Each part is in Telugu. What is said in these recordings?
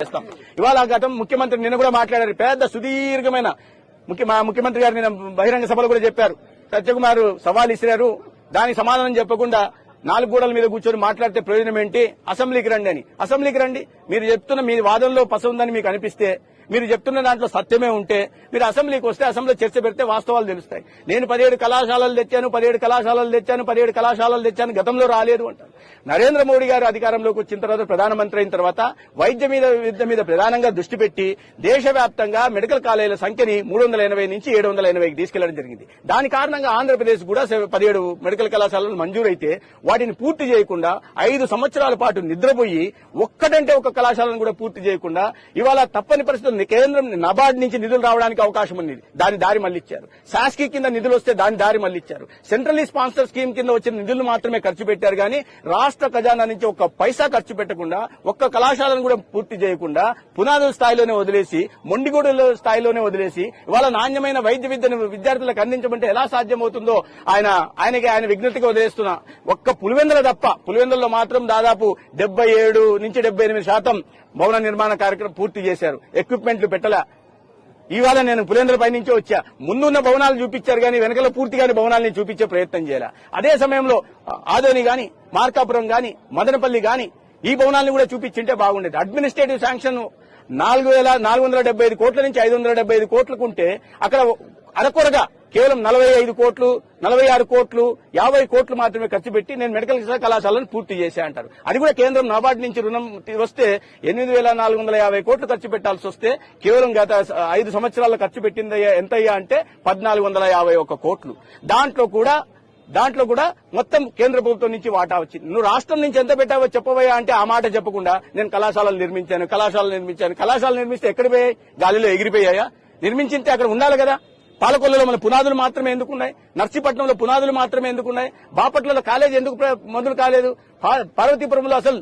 చేస్తాం. ఇవాళ గతం ముఖ్యమంత్రి నిన్న కూడా మాట్లాడారు. పెద్ద సుదీర్ఘమైన ముఖ్యమంత్రి గారు నిన్న బహిరంగ సభలో కూడా చెప్పారు. సత్యకుమార్ సవాల్ ఇసిరారు. దానికి సమాధానం చెప్పకుండా 4 గోడల మీద కూర్చొని మాట్లాడితే ప్రయోజనం ఏంటి, అసెంబ్లీకి రండి అని. అసెంబ్లీకి రండి. మీరు చెప్తున్న మీ వాదనలో పస ఉందని మీకు అనిపిస్తే, మీరు చెప్తున్న దాంట్లో సత్యమే ఉంటే మీరు అసెంబ్లీకి వస్తే అసెంబ్లీలో చర్చ పెడితే వాస్తవాలు తెలుస్తాయి. నేను 17 కళాశాలలు తెచ్చాను గతంలో రాలేదు అంటారు. నరేంద్ర మోడీ గారు అధికారంలోకి వచ్చిన తర్వాత, ప్రధానమంత్రి అయిన తర్వాత విద్య మీద ప్రధానంగా దృష్టి పెట్టి దేశవ్యాప్తంగా మెడికల్ కాలేజీల సంఖ్యని 380 నుంచి 780కి తీసుకెళ్లడం జరిగింది. దాని కారణంగా ఆంధ్రప్రదేశ్ కూడా 17 మెడికల్ కళాశాలలు మంజూరైతే వాటిని పూర్తి చేయకుండా 5 సంవత్సరాల పాటు నిద్రపోయి ఒక్కటంటే ఒక కళాశాలను కూడా పూర్తి చేయకుండా ఇవాళ తప్పని పరిస్థితులు కేంద్రం నబార్డ్ నుంచి నిధులు రావడానికి అవకాశం ఉంది. దాని దారి మళ్లిచ్చారు. శాస్కీ కింద నిధులు వస్తే దాని దారి మళ్లిచ్చారు. సెంట్రల్లీ స్పాన్సర్ స్కీమ్ కింద వచ్చిన నిధులు మాత్రమే ఖర్చు పెట్టారు కానీ రాష్ట్ర ఖజానా నుంచి ఒక్క పైసా ఖర్చు పెట్టకుండా, ఒక్క కళాశాలను కూడా పూర్తి చేయకుండా పునాదుల స్థాయిలోనే వదిలేసి, మొండిగోడుల స్థాయిలోనే వదిలేసి ఇవాళ నాణ్యమైన వైద్య విద్యను విద్యార్థులకు అందించమంటే ఎలా సాధ్యమవుతుందో ఆయన విజ్ఞతగా వదిలేస్తున్నా. ఒక్క పులివెందుల తప్ప, పులివెందులలో మాత్రం దాదాపు 77 నుంచి 78% భవన నిర్మాణ కార్యక్రమం పూర్తి చేశారు. ఎక్విప్మెంట్లు పెట్టలా. ఇవాళ నేను పులివెందులపై నుంచి వచ్చా. ముందున్న భవనాలు చూపించారు కానీ వెనకల పూర్తిగాని భవనాలని చూపించే ప్రయత్నం చేయాల. అదే సమయంలో ఆదోని గాని, మార్కాపురం గాని, మదనపల్లి గాని ఈ భవనాలను కూడా చూపించింటే బాగుండేది. అడ్మినిస్ట్రేటివ్ శాంక్షన్ 4,475 కోట్ల నుంచి 575 కోట్లకుంటే అక్కడ అరకొరగా కేవలం 45 కోట్లు, 46 కోట్లు, 50 కోట్లు మాత్రమే ఖర్చు పెట్టి నేను మెడికల్ కళాశాలను పూర్తి చేశా అంటారు. అది కూడా కేంద్రం నాబార్డు నుంచి రుణం వస్తే 8,450 కోట్లు ఖర్చు పెట్టాల్సి వస్తే కేవలం గత 5 సంవత్సరాల్లో ఖర్చు పెట్టింది ఎంతయ్యా అంటే 1,451 కోట్లు. దాంట్లో కూడా మొత్తం కేంద్ర ప్రభుత్వం నుంచి వాటా వచ్చింది. నువ్వు రాష్ట్రం నుంచి ఎంత పెట్టావో చెప్పవయ్యా అంటే ఆ మాట చెప్పకుండా నేను కళాశాలలు నిర్మిస్తే ఎక్కడ పోయాయి? గాలిలో ఎగిరిపోయాయా? నిర్మించింటే అక్కడ ఉండాలి కదా. పాలకొల్లులో మన పునాదులు మాత్రమే ఎందుకున్నాయి? నర్సీపట్నంలో పునాదులు మాత్రమే ఎందుకున్నాయి? బాపట్లలో కాలేజీ ఎందుకు మొదలు కాలేదు? పార్వతీపురంలో అసలు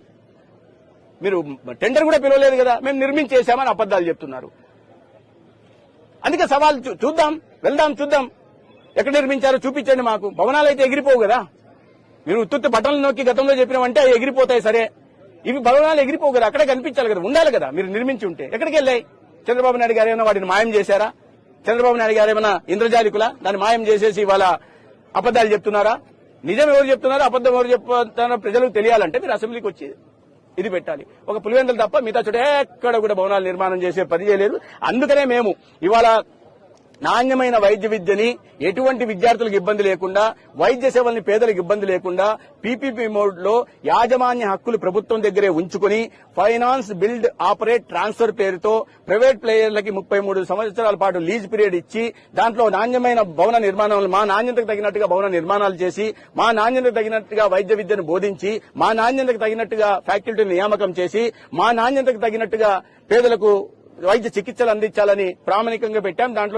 మీరు టెండర్ కూడా పిలవలేదు కదా. మేము నిర్మించేశామని అబద్దాలు చెప్తున్నారు. అందుకే సవాల్ చూద్దాం. ఎక్కడ నిర్మించారో చూపించండి మాకు. భవనాలు అయితే ఎగిరిపోవు కదా. మీరు ఉత్తుత్తి బట్టలు నొక్కి గతంలో చెప్పినామంటే అవి ఎగిరిపోతాయి. సరే, ఇవి భవనాలు ఎగిరిపోవు కదా. అక్కడే కనిపించాలి కదా, ఉండాలి కదా. మీరు నిర్మించి ఉంటే ఎక్కడికి వెళ్ళాయి? చంద్రబాబు నాయుడు గారు ఏమైనా వాటిని మాయం చేశారా? చంద్రబాబు నాయుడు గారు ఏమైనా ఇంద్రజాలికులా? దాన్ని మాయం చేసేసి ఇవాళ అబద్దాలు చెప్తున్నారా? నిజం ఎవరు చెప్తున్నారో అబద్దం ఎవరు చెప్తున్నారో ప్రజలకు తెలియాలంటే మీరు అసెంబ్లీకి వచ్చి ఇది పెట్టాలి. ఒక పులివెందులు తప్ప మిగతా చోట ఎక్కడ కూడా భవనాలు నిర్మాణం చేసే పని చేయలేదు. అందుకనే మేము ఇవాళ నాణ్యమైన వైద్య విద్యని ఎటువంటి విద్యార్థులకు ఇబ్బంది లేకుండా, వైద్య సేవల్ని పేదలకు ఇబ్బంది లేకుండా పీపీపీ మోడ్ లో యాజమాన్య హక్కులు ప్రభుత్వం దగ్గరే ఉంచుకుని ఫైనాన్స్ బిల్డ్ ఆపరేట్ ట్రాన్స్ఫర్ పేరుతో ప్రైవేట్ ప్లేయర్లకి 33 సంవత్సరాల పాటు లీజ్ పీరియడ్ ఇచ్చి దాంట్లో నాణ్యమైన భవన నిర్మాణాలు, మా నాణ్యతకు తగినట్టుగా భవన నిర్మాణాలు చేసి, మా నాణ్యతకు తగినట్టుగా వైద్య విద్యను బోధించి, మా నాణ్యతకు తగినట్టుగా ఫ్యాకల్టీని నియామకం చేసి, మా నాణ్యతకు తగినట్టుగా పేదలకు వైద్య చికిత్సలు అందించాలని ప్రామాణికంగా పెట్టాం. దాంట్లో